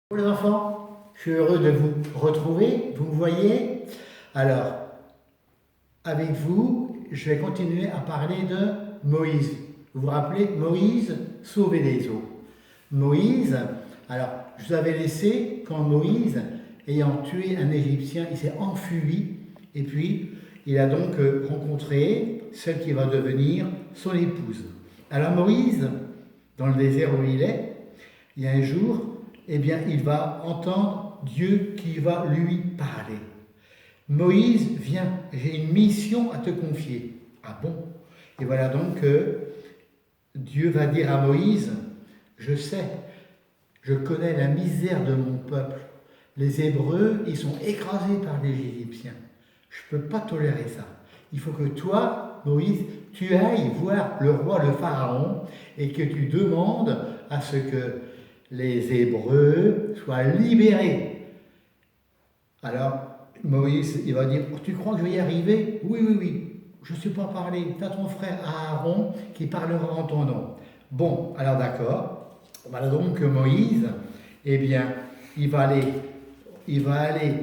Bonjour les enfants, je suis heureux de vous retrouver, vous me voyez. Alors, avec vous, je vais continuer à parler de Moïse. Vous vous rappelez, Moïse sauver les eaux. Moïse, alors, je vous avais laissé quand Moïse, ayant tué un Égyptien, il s'est enfui et puis il a donc rencontré celle qui va devenir son épouse. Alors Moïse, dans le désert où il y a un jour, eh bien, il va entendre Dieu qui va lui parler. Moïse, viens, j'ai une mission à te confier. Ah bon? Et voilà donc que Dieu va dire à Moïse, je sais, je connais la misère de mon peuple. Les Hébreux, ils sont écrasés par les Égyptiens. Je ne peux pas tolérer ça. Il faut que toi, Moïse, tu ailles voir le roi, le Pharaon, et que tu demandes à ce que les Hébreux soient libérés. Alors, Moïse, il va dire, tu crois que je vais y arriver? Oui, oui, oui, je ne sais pas parler. Tu as ton frère Aaron qui parlera en ton nom. Bon, alors d'accord. Voilà donc que Moïse, eh bien, il va aller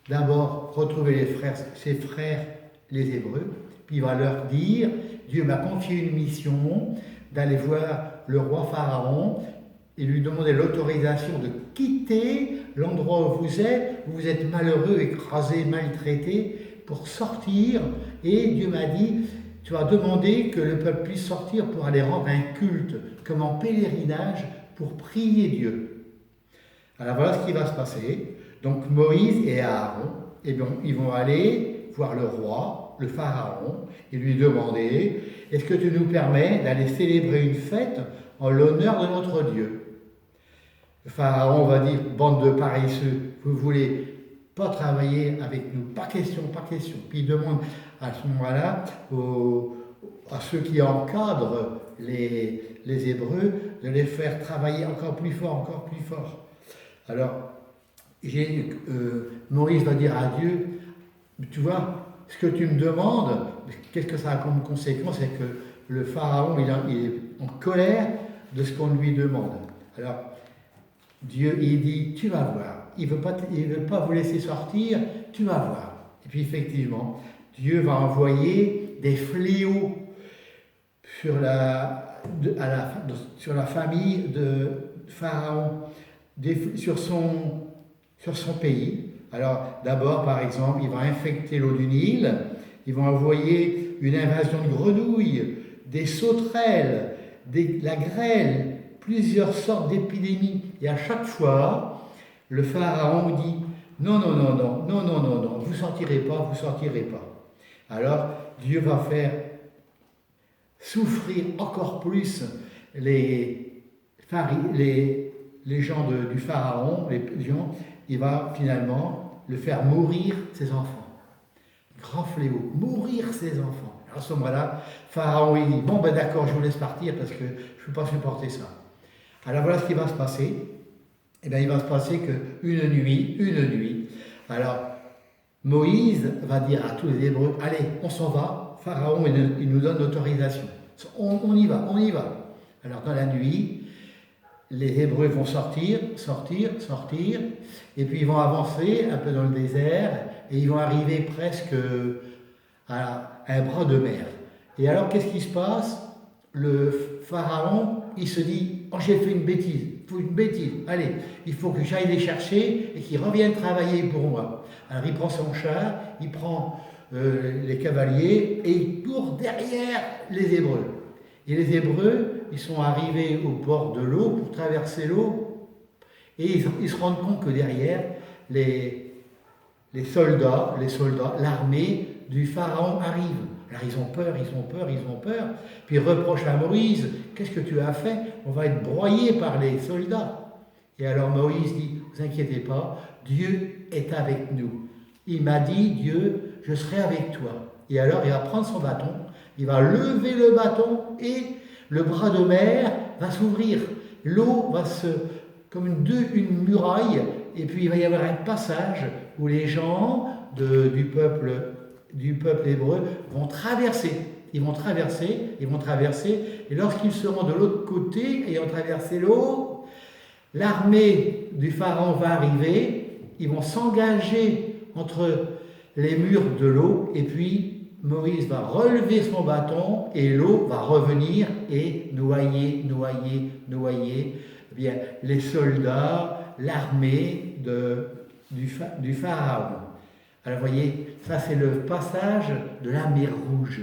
d'abord retrouver ses frères, les Hébreux, puis il va leur dire, Dieu m'a confié une mission d'aller voir le roi Pharaon et lui demander l'autorisation de quitter l'endroit où vous êtes malheureux, écrasé, maltraité, pour sortir. Et Dieu m'a dit, tu as demandé que le peuple puisse sortir pour aller rendre un culte, comme en pèlerinage, pour prier Dieu. Alors voilà ce qui va se passer. Donc Moïse et Aaron, eh bien, ils vont aller voir le roi, le Pharaon, et lui demander, est-ce que tu nous permets d'aller célébrer une fête en l'honneur de notre Dieu? Le Pharaon va dire, bande de paresseux, vous voulez pas travailler avec nous, pas question, pas question. Puis il demande à ce moment-là à ceux qui encadrent les Hébreux de les faire travailler encore plus fort, encore plus fort. Alors, Moïse va dire à Dieu, tu vois, ce que tu me demandes, qu'est-ce que ça a comme conséquence? C'est que le Pharaon, il est en colère de ce qu'on lui demande. Alors, Dieu, il dit, tu vas voir. Il ne veut pas vous laisser sortir, tu vas voir. Et puis effectivement, Dieu va envoyer des fléaux sur la famille de Pharaon, sur son pays. Alors d'abord, par exemple, il va infecter l'eau du Nil, il va envoyer une invasion de grenouilles, des sauterelles, la grêle, plusieurs sortes d'épidémies. Et à chaque fois, le Pharaon dit non, non, non, non, non, non, non, non, vous sortirez pas, vous sortirez pas. Alors Dieu va faire souffrir encore plus les gens du Pharaon, les gens, il va finalement le faire mourir ses enfants. Grand fléau, mourir ses enfants. Alors à ce moment-là, Pharaon il dit, bon ben d'accord, je vous laisse partir parce que je ne peux pas supporter ça. Alors voilà ce qui va se passer. Eh bien, il va se passer qu'une nuit, alors Moïse va dire à tous les Hébreux, allez, on s'en va, Pharaon il nous donne l'autorisation. On y va, on y va. Alors dans la nuit, les Hébreux vont sortir, et puis ils vont avancer un peu dans le désert, et ils vont arriver presque à un bras de mer. Et alors qu'est-ce qui se passe? Le Pharaon, il se dit, oh j'ai fait une bêtise, allez, il faut que j'aille les chercher et qu'ils reviennent travailler pour moi. Alors il prend son char, il prend les cavaliers et il court derrière les Hébreux. Et les Hébreux, ils sont arrivés au bord de l'eau pour traverser l'eau et ils se rendent compte que derrière, les soldats, l'armée du Pharaon arrive. Alors ils ont peur. Puis ils reprochent à Moïse, qu'est-ce que tu as fait? On va être broyés par les soldats. Et alors Moïse dit, vous inquiétez pas, Dieu est avec nous. Il m'a dit, Dieu, je serai avec toi. Et alors il va prendre son bâton, il va lever le bâton et le bras de mer va s'ouvrir. L'eau va comme une muraille, et puis il va y avoir un passage où les gens du peuple hébreu vont traverser. Ils vont traverser, et lorsqu'ils seront de l'autre côté, ayant traversé l'eau, l'armée du Pharaon va arriver, ils vont s'engager entre les murs de l'eau, et puis Moïse va relever son bâton, et l'eau va revenir et noyer eh bien, les soldats, l'armée du Pharaon. Alors vous voyez, ça c'est le passage de la mer Rouge.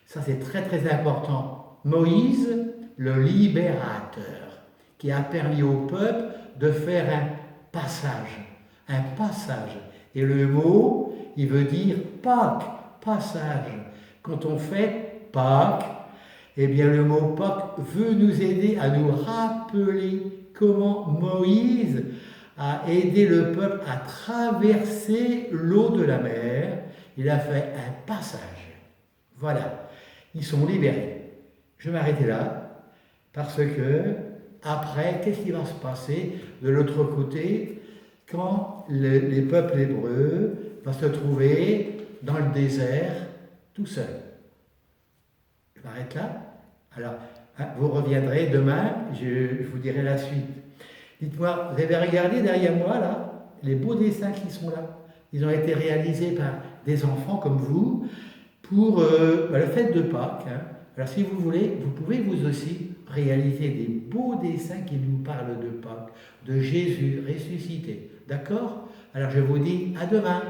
Ça c'est très très important. Moïse, le libérateur, qui a permis au peuple de faire un passage. Un passage. Et le mot, il veut dire Pâques, passage. Quand on fait Pâques, eh bien le mot Pâques veut nous aider à nous rappeler comment Moïse a aidé le peuple à traverser l'eau de la mer. Il a fait un passage. Voilà, ils sont libérés. Je vais m'arrêter là, parce que après, qu'est-ce qui va se passer de l'autre côté quand les peuples hébreux vont se trouver dans le désert tout seuls? Je m'arrête là. Alors, vous reviendrez demain, je vous dirai la suite. Dites-moi, vous avez regardé derrière moi, là, les beaux dessins qui sont là. Ils ont été réalisés par des enfants comme vous pour le fête de Pâques. Hein. Alors, si vous voulez, vous pouvez vous aussi réaliser des beaux dessins qui nous parlent de Pâques, de Jésus ressuscité. D'accord? Alors, je vous dis à demain.